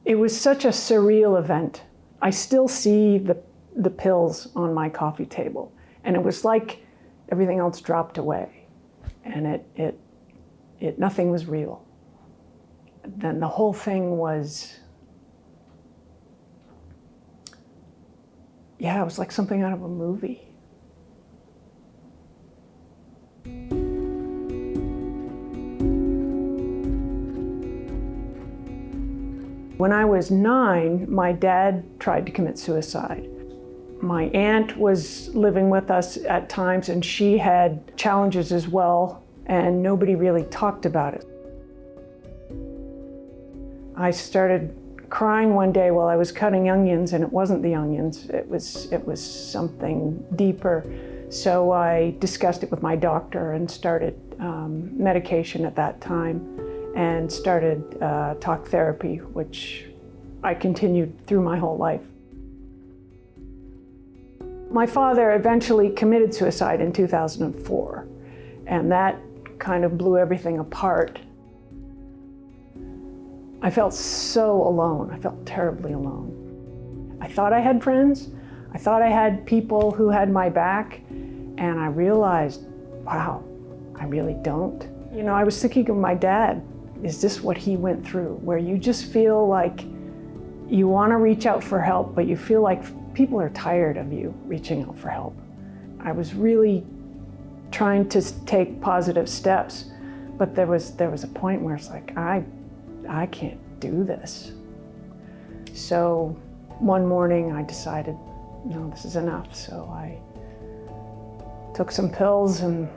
It was such a surreal event. I still see the pills on my coffee table, and it was like everything else dropped away, and nothing was real. Then the whole thing was, yeah, it was like something out of a movie. When I was 9, my dad tried to commit suicide. My aunt was living with us at times, and she had challenges as well, and nobody really talked about it. I started crying one day while I was cutting onions, and it wasn't the onions, it was something deeper. So I discussed it with my doctor and started medication at that time, and started talk therapy, which I continued through my whole life. My father eventually committed suicide in 2004, and that kind of blew everything apart. I felt so alone. I felt terribly alone. I thought I had friends. I thought I had people who had my back, and I realized, wow, I really don't. You know, I was thinking of my dad. Is this what he went through, where you just feel like you want to reach out for help, but you feel like people are tired of you reaching out for help? I was really trying to take positive steps, but there was a point where it's like, I can't do this. So one morning I decided, no, this is enough. So I took some pills, and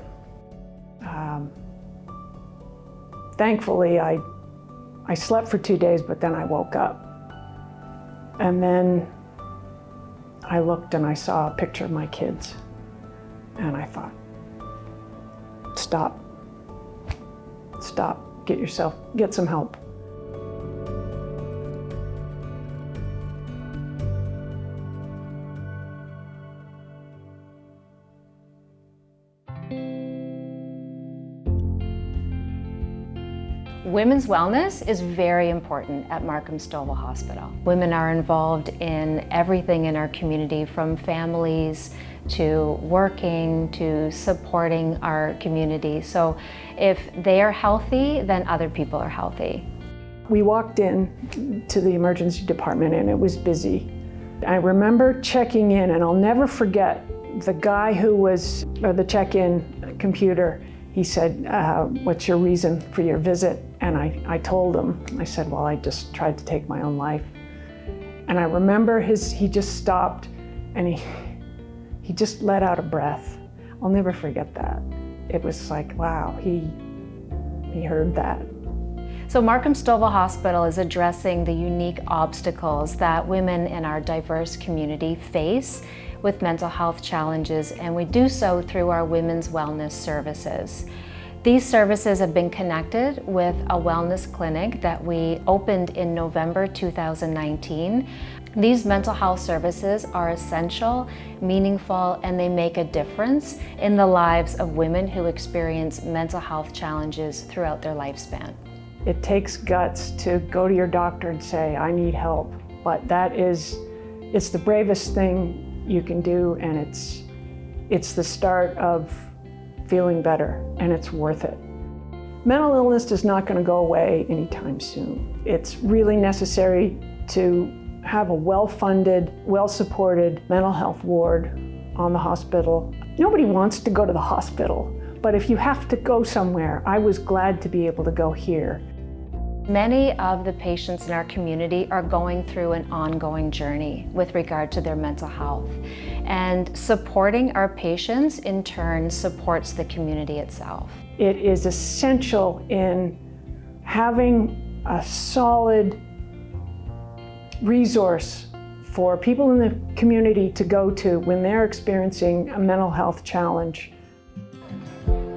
thankfully I slept for 2 days, but then I woke up. And then I looked and I saw a picture of my kids, and I thought, stop, get some help. Women's wellness is very important at Markham Stouffville Hospital. Women are involved in everything in our community, from families to working to supporting our community. So if they are healthy, then other people are healthy. We walked in to the emergency department, and it was busy. I remember checking in, and I'll never forget the guy who was, or the check-in computer, he said, what's your reason for your visit? And I told him, I said, well, I just tried to take my own life. And I remember he just stopped, and he just let out a breath. I'll never forget that. It was like, wow, he heard that. So Markham Stouffville Hospital is addressing the unique obstacles that women in our diverse community face with mental health challenges, and we do so through our women's wellness services. These services have been connected with a wellness clinic that we opened in November 2019. These mental health services are essential, meaningful, and they make a difference in the lives of women who experience mental health challenges throughout their lifespan. It takes guts to go to your doctor and say, I need help, but it's the bravest thing you can do, and it's the start of feeling better, and it's worth it. Mental illness is not going to go away anytime soon. It's really necessary to have a well-funded, well-supported mental health ward on the hospital. Nobody wants to go to the hospital, but if you have to go somewhere, I was glad to be able to go here. Many of the patients in our community are going through an ongoing journey with regard to their mental health. And supporting our patients, in turn, supports the community itself. It is essential in having a solid resource for people in the community to go to when they're experiencing a mental health challenge.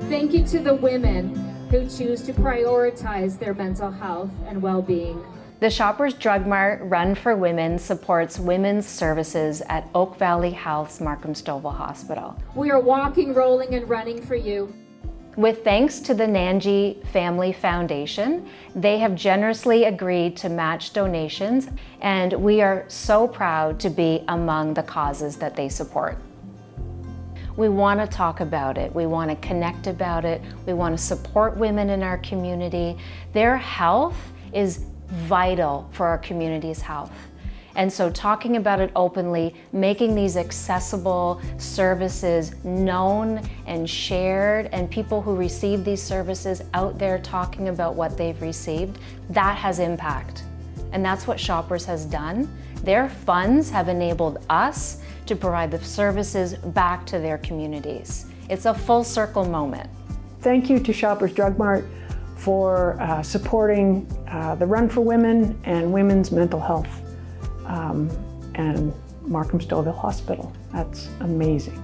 Thank you to the women who choose to prioritize their mental health and well-being. The Shoppers Drug Mart Run for Women supports women's services at Oak Valley Health's Markham Stouffville Hospital. We are walking, rolling, and running for you. With thanks to the Nanji Family Foundation, they have generously agreed to match donations, and we are so proud to be among the causes that they support. We want to talk about it. We want to connect about it. We want to support women in our community. Their health is vital for our community's health. And so talking about it openly, making these accessible services known and shared, and people who receive these services out there talking about what they've received, that has impact. And that's what Shoppers has done. Their funds have enabled us to provide the services back to their communities. It's a full circle moment. Thank you to Shoppers Drug Mart for supporting the Run for Women and women's mental health. And Markham Stouffville Hospital. That's amazing.